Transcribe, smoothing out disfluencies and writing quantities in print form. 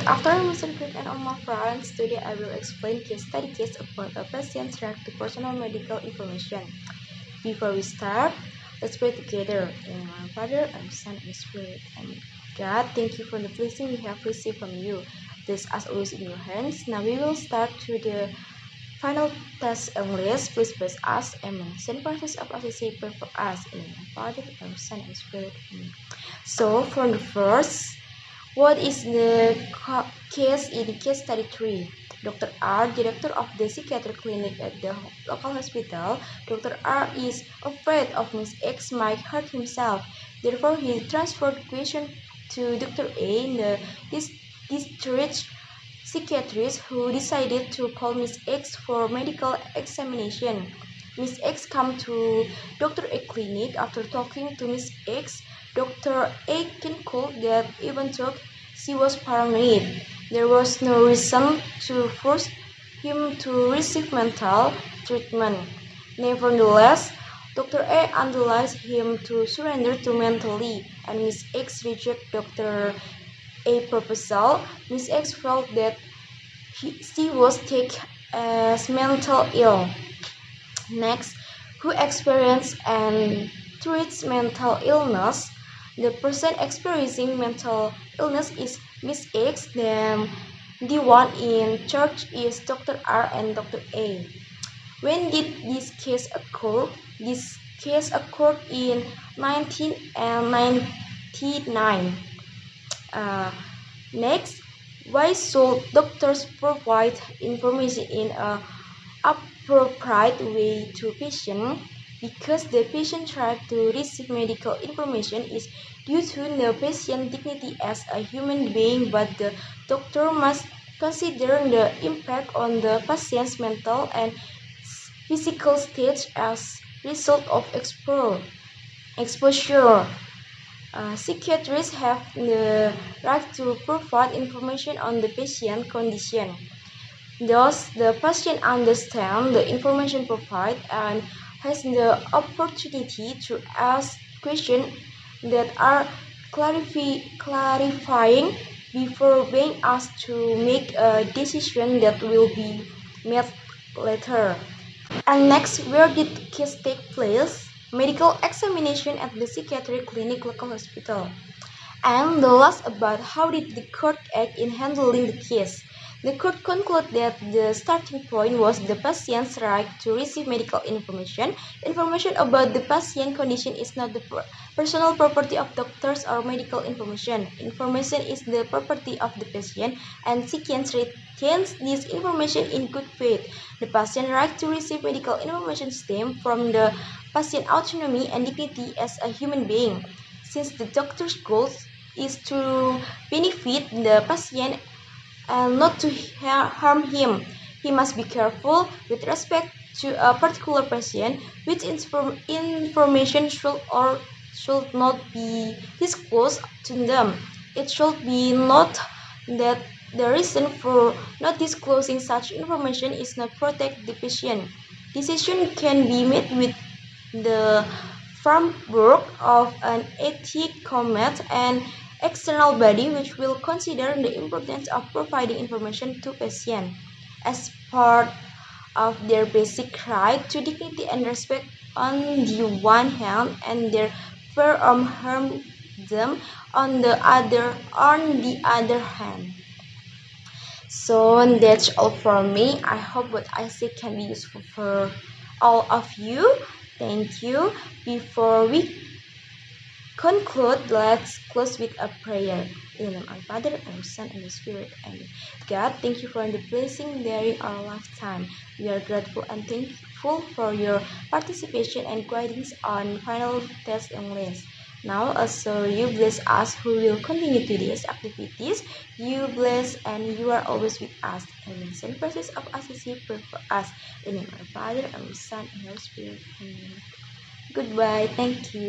Good afternoon, Mr. Greg and all my friends. Today I will explain case study case about a patient's right to personal medical information. Before we start, let's pray together. In the name of our Father, and Son, and Spirit. Amen. God, thank you for the blessing we have received from you. This as always in your hands. Now we will start to the final test English. Please bless us. Amen. Send process of associate pray for us. In the name of our Father, and Son, and Spirit. Amen. So for the first, what is the case in case study 3? Dr. R, director of the psychiatric clinic at the local hospital. Dr. R is afraid of Miss X might hurt himself. Therefore, he transferred the question to Dr. A, the district psychiatrist, who decided to call Miss X for medical examination. Miss X came to Dr. A clinic. After talking to Miss X, Dr. A concluded that even though she was paranoid, there was no reason to force him to receive mental treatment. Nevertheless, Dr. A advised him to surrender to mentally, and Miss X rejected Dr. A proposal. Miss X felt that she was taken as mental ill. Next, who experiences and treats mental illness? The person experiencing mental illness is Miss X, then the one in charge is Dr. R and Dr. A. When did this case occur? This case occurred in 1999. Next, why should doctors provide information in a appropriate way to patient? Because the patient's right to receive medical information is due to the patient's dignity as a human being, but the doctor must consider the impact on the patient's mental and physical state as result of exposure. Psychiatrists have the right to provide information on the patient condition. Thus, the patient understands the information provided and has the opportunity to ask questions that are clarifying before being asked to make a decision that will be made later. And next, where did the case take place? Medical examination at the psychiatric clinic local hospital. And the last about how did the court act in handling the case. The court concluded that the starting point was the patient's right to receive medical information. Information about the patient condition is not the personal property of doctors or medical information. Information is the property of the patient, and psychiatrist retains this information in good faith. The patient's right to receive medical information stems from the patient's autonomy and dignity as a human being. Since the doctor's goal is to benefit the patient and not to harm him, he must be careful with respect to a particular patient, which information should or should not be disclosed to them. It should be noted that the reason for not disclosing such information is not protect the patient. Decision can be made with the framework of an ethics committee and external body which will consider the importance of providing information to patients as part of their basic right to dignity and respect on the one hand, and their fear of harm them on the other hand. So that's all from me. I hope what I say can be useful for all of you. Thank you. Before we conclude, let's close with a prayer. In the name of our Father, our Son, and the Spirit. Amen. God, thank you for the blessing during our lifetime. We are grateful and thankful for your participation and guidance on final test English. Now also you bless us who will continue today's activities. You bless and you are always with us. Amen. Send process of associate pray for us. In the name of our Father, our Son, and our Spirit. Amen. Goodbye. Thank you.